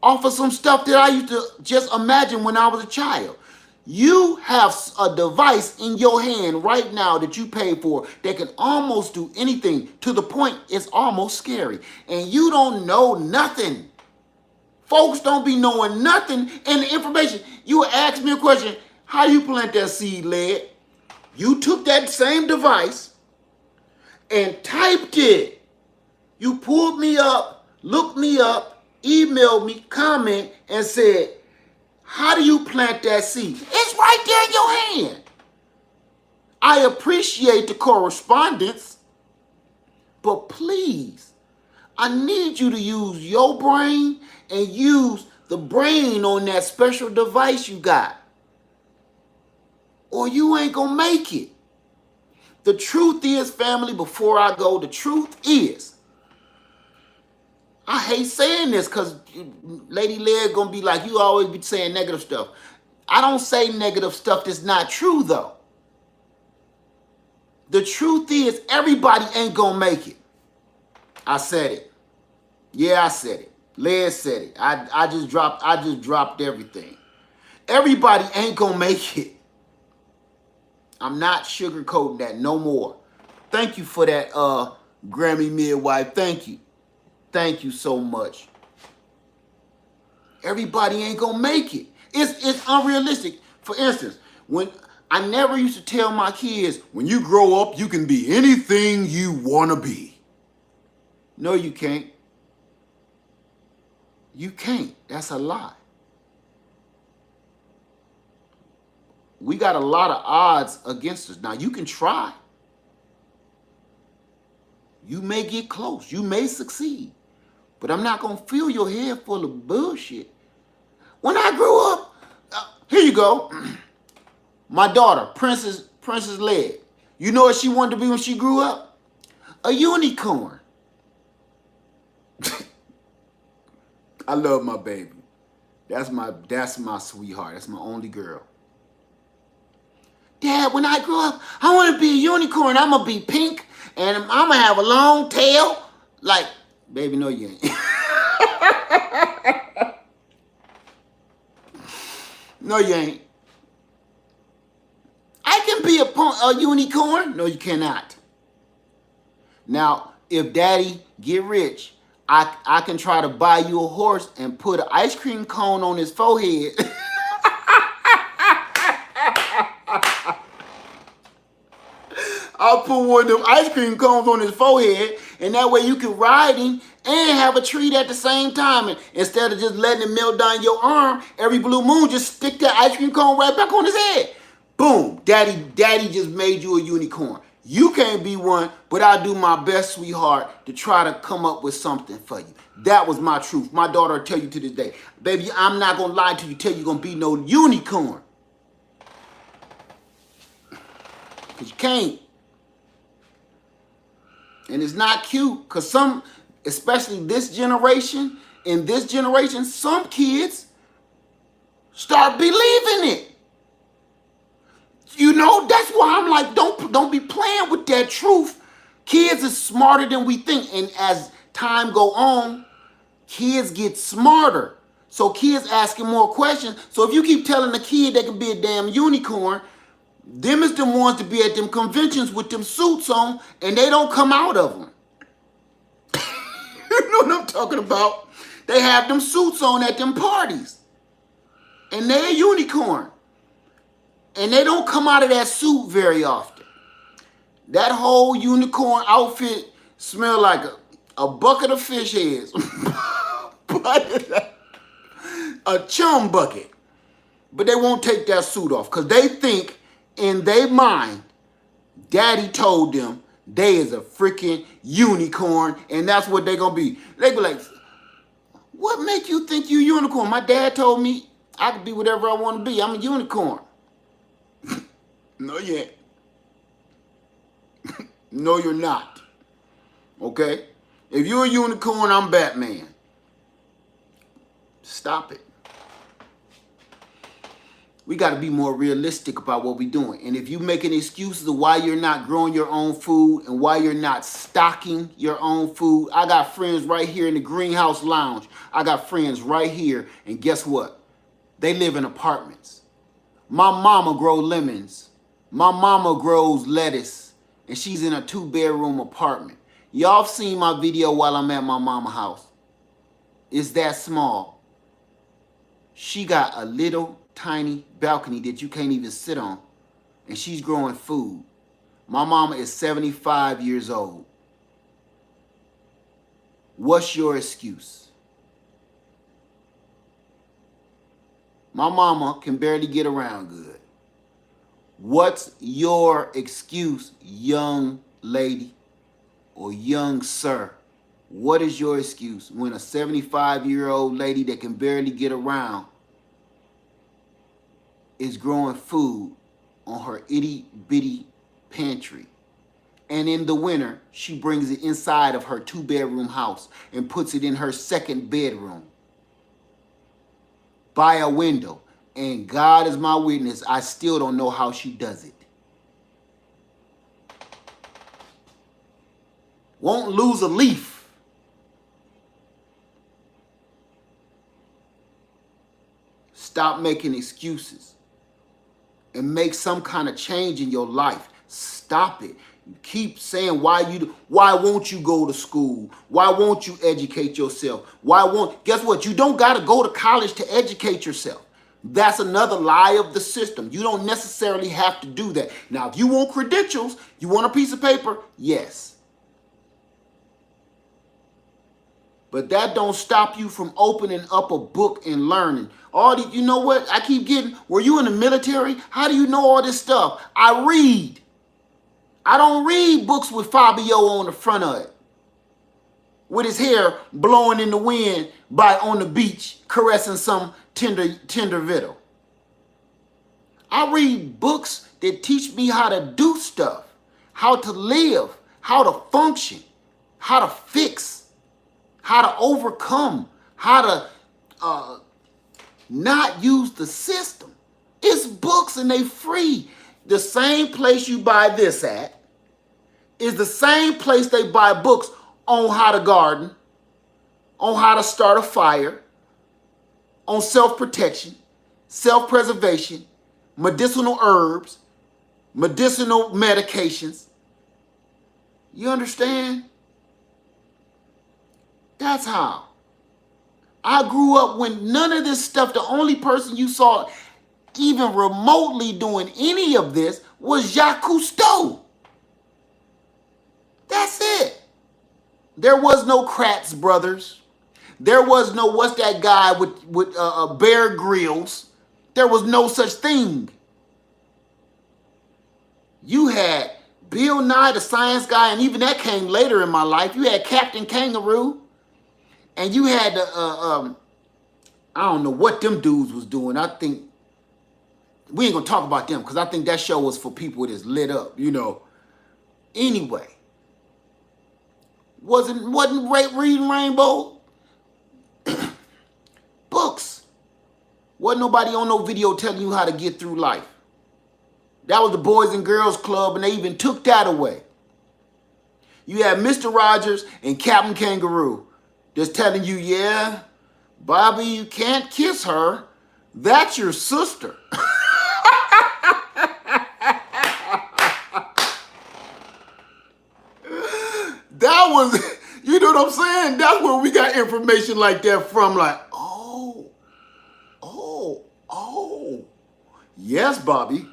off of some stuff that I used to just imagine when I was a child. You have a device in your hand right now that you paid for that can almost do anything to the point it's almost scary. And you don't know nothing. Folks don't be knowing nothing. And the information, you ask me a question, how do you plant that seed, Led? You took that same device and typed it. You pulled me up, looked me up, emailed me, comment, and said, how do you plant that seed? It's right there in your hand. I appreciate the correspondence, but please, I need you to use your brain and use the brain on that special device you got, or you ain't gonna make it. The truth is, family, before I go, the truth is, I hate saying this because Lady Leg gonna be like, you always be saying negative stuff. I don't say negative stuff that's not true, though. The truth is, everybody ain't gonna make it. I said it. Yeah, I said it. Leg said it. I just dropped everything. Everybody ain't gonna make it. I'm not sugarcoating that no more. Thank you for that, Grammy midwife. Thank you. Thank you so much. Everybody ain't gonna make it. It's unrealistic. For instance, when I never used to tell my kids, when you grow up, you can be anything you want to be. No, you can't. You can't. That's a lie. We got a lot of odds against us. Now, you can try. You may get close. You may succeed. But I'm not going to fill your head full of bullshit. When I grew up, here you go. My daughter, Princess Leg. You know what she wanted to be when she grew up? A unicorn. I love my baby. That's my sweetheart. That's my only girl. Dad, when I grow up, I want to be a unicorn. I'm going to be pink, and I'm going to have a long tail. Like, baby, no, you ain't. No, you ain't. I can be a unicorn. No, you cannot. Now, if daddy get rich, I can try to buy you a horse and put an ice cream cone on his forehead. I'll put one of them ice cream cones on his forehead, and that way you can ride him and have a treat at the same time. And instead of just letting it melt down your arm, every blue moon, just stick that ice cream cone right back on his head. Boom, daddy just made you a unicorn. You can't be one, but I do my best, sweetheart, to try to come up with something for you. That was my truth. My daughter will tell you to this day, baby, I'm not going to lie to you, tell you going to be no unicorn. Because you can't. And it's not cute, because some, especially this generation, in this generation, some kids start believing it. You know, that's why I'm like, don't be playing with that truth. Kids are smarter than we think. And as time go on, kids get smarter. So kids asking more questions. So if you keep telling a kid they can be a damn unicorn, them is them ones to be at them conventions with them suits on, and they don't come out of them. You know what I'm talking about? They have them suits on at them parties. And they're a unicorn. And they don't come out of that suit very often. That whole unicorn outfit smell like a bucket of fish heads. A chum bucket. But they won't take that suit off because they think in their mind, daddy told them they is a freaking unicorn and that's what they gonna be. They be like, what make you think you unicorn? My dad told me I could be whatever I want to be. I'm a unicorn. No, you ain't. No, you're not. Okay? If you're a unicorn, I'm Batman. Stop it. We got to be more realistic about what we're doing. And if you making excuses of why you're not growing your own food and why you're not stocking your own food, I got friends right here in the greenhouse lounge. I got friends right here. And guess what? They live in apartments. My mama grows lemons. My mama grows lettuce. And she's in a 2-bedroom apartment. Y'all seen my video while I'm at my mama's house. It's that small. She got a little tiny balcony that you can't even sit on. And she's growing food. My mama is 75 years old. What's your excuse? My mama can barely get around good. What's your excuse, young lady or young sir? What is your excuse when a 75-year-old lady that can barely get around is growing food on her itty-bitty pantry? And in the winter, she brings it inside of her 2-bedroom house and puts it in her 2nd bedroom by a window. And God is my witness, I still don't know how she does it. Won't lose a leaf. Stop making excuses and make some kind of change in your life. Stop it. You keep saying why won't you go to school? Why won't you educate yourself? Guess what? You don't got to go to college to educate yourself. That's another lie of the system. You don't necessarily have to do that. Now, if you want credentials, you want a piece of paper, yes. But that don't stop you from opening up a book and learning. You know what? I keep getting, were you in the military? How do you know all this stuff? I read. I don't read books with Fabio on the front of it, with his hair blowing in the wind on the beach, caressing some tender victual. I read books that teach me how to do stuff, how to live, how to function, how to fix, how to overcome, how to not use the system. It's books and they free. The same place you buy this at is the same place they buy books on how to garden, on how to start a fire, on self-protection, self-preservation, medicinal herbs, medicinal medications. You understand? That's how. I grew up when none of this stuff, the only person you saw even remotely doing any of this was Jacques Cousteau. That's it. There was no Kratz brothers. There was no, what's that guy with Bear Grylls? There was no such thing. You had Bill Nye, the science guy, and even that came later in my life. You had Captain Kangaroo, and you had I don't know what them dudes was doing. I think we ain't gonna talk about them because I think that show was for people that's lit up, you know. Anyway, wasn't reading Rainbow books. Wasn't nobody on no video telling you how to get through life. That was the Boys and Girls Club, and they even took that away. You had Mr. Rogers and Captain Kangaroo just telling you, yeah, Bobby, you can't kiss her. That's your sister. That was, you know what I'm saying? That's where we got information like that from. Like, oh, yes, Bobby,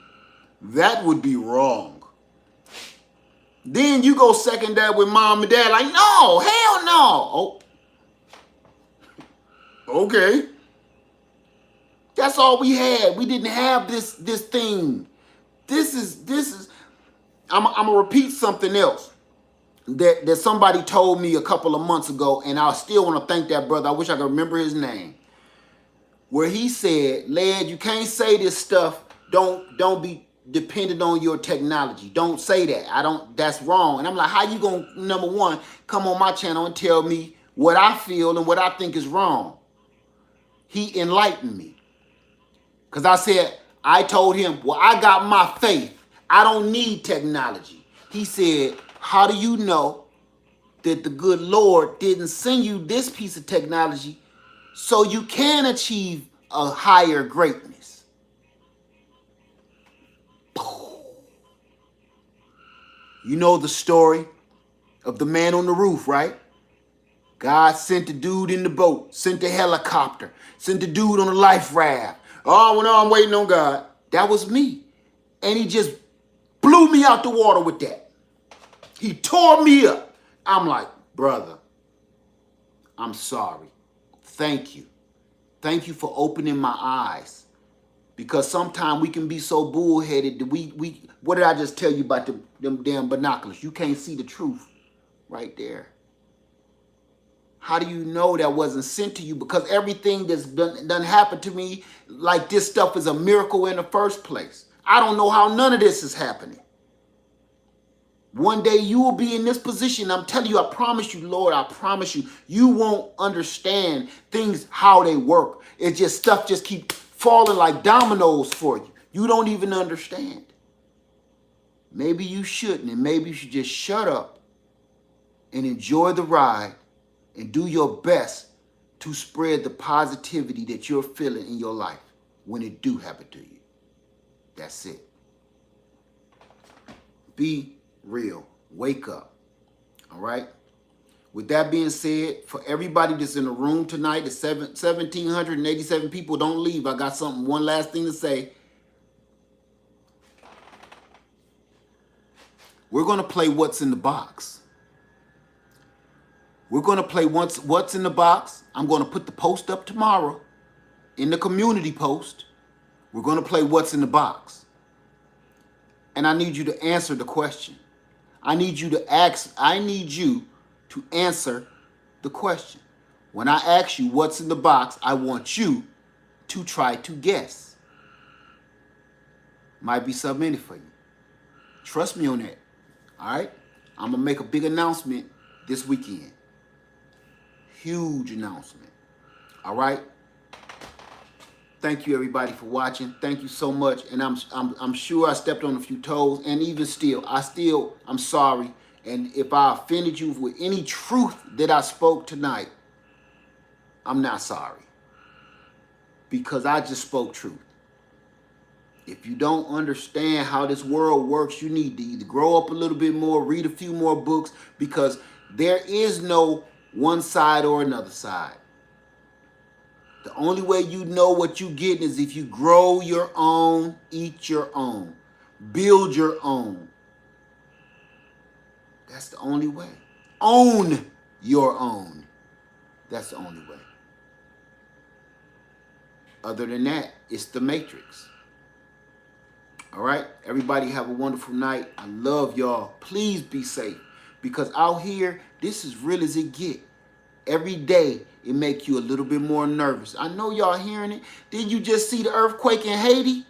that would be wrong. Then you go second that with mom and dad, like, no, hell no. Oh, okay. That's all we had. We didn't have this thing. This is. I'm gonna repeat something else that somebody told me a couple of months ago, and I still want to thank that brother. I wish I could remember his name. Where he said, "Lad, you can't say this stuff. Don't be dependent on your technology. Don't say that. That's wrong." And I'm like, how you gonna, number one, come on my channel and tell me what I feel and what I think is wrong? He enlightened me. Because I told him, well, I got my faith. I don't need technology. He said, how do you know that the good Lord didn't send you this piece of technology so you can achieve a higher greatness? You know the story of the man on the roof, right? God sent the dude in the boat, sent the helicopter, sent the dude on the life raft. Oh, well, no, I'm waiting on God. That was me. And he just blew me out the water with that. He tore me up. I'm like, brother, I'm sorry. Thank you. Thank you for opening my eyes. Because sometimes we can be so bullheaded that we what did I just tell you about them damn binoculars? You can't see the truth right there. How do you know that wasn't sent to you? Because everything that's done happened to me, like this stuff is a miracle in the first place. I don't know how none of this is happening. One day you will be in this position. I'm telling you, I promise you, Lord, I promise you, you won't understand things, how they work. It's just stuff just keep falling like dominoes for you. You don't even understand. Maybe you shouldn't, and maybe you should just shut up and enjoy the ride and do your best to spread the positivity that you're feeling in your life when it do happen to you. That's it. Be real. Wake up. All right? With that being said, for everybody that's in the room tonight, the 1,787 people, don't leave. I got one last thing to say. We're going to play What's in the Box. We're going to play What's in the Box. I'm going to put the post up tomorrow in the community post. We're going to play What's in the Box. And I need you to answer the question. I need you to answer the question. When I ask you what's in the box, I want you to try to guess. Might be something in it for you. Trust me on that. All right? I'm going to make a big announcement this weekend. Huge announcement. All right? Thank you, everybody, for watching. Thank you so much. And I'm sure I stepped on a few toes. And even still, I'm sorry. And if I offended you with any truth that I spoke tonight, I'm not sorry. Because I just spoke truth. If you don't understand how this world works, you need to either grow up a little bit more, read a few more books, because there is no one side or another side. The only way you know what you're getting is if you grow your own, eat your own, build your own. That's the only way. Own your own. That's the only way. Other than that, it's the Matrix. All right? Everybody have a wonderful night. I love y'all. Please be safe. Because out here, this is real as it get. Every day, it make you a little bit more nervous. I know y'all hearing it. Did you just see the earthquake in Haiti?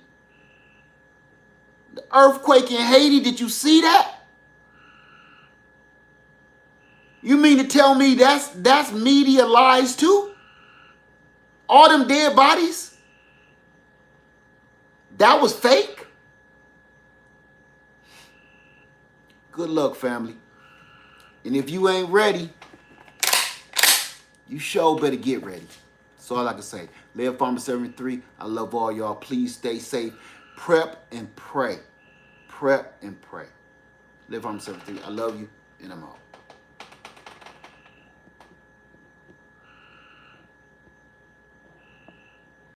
The earthquake in Haiti, did you see that? You mean to tell me that's media lies too? All them dead bodies? That was fake? Good luck, family. And if you ain't ready, you sure better get ready. That's all I can say. Live Farmer 73. I love all y'all. Please stay safe. Prep and pray. Prep and pray. Live Farmer 73. I love you, and I'm out.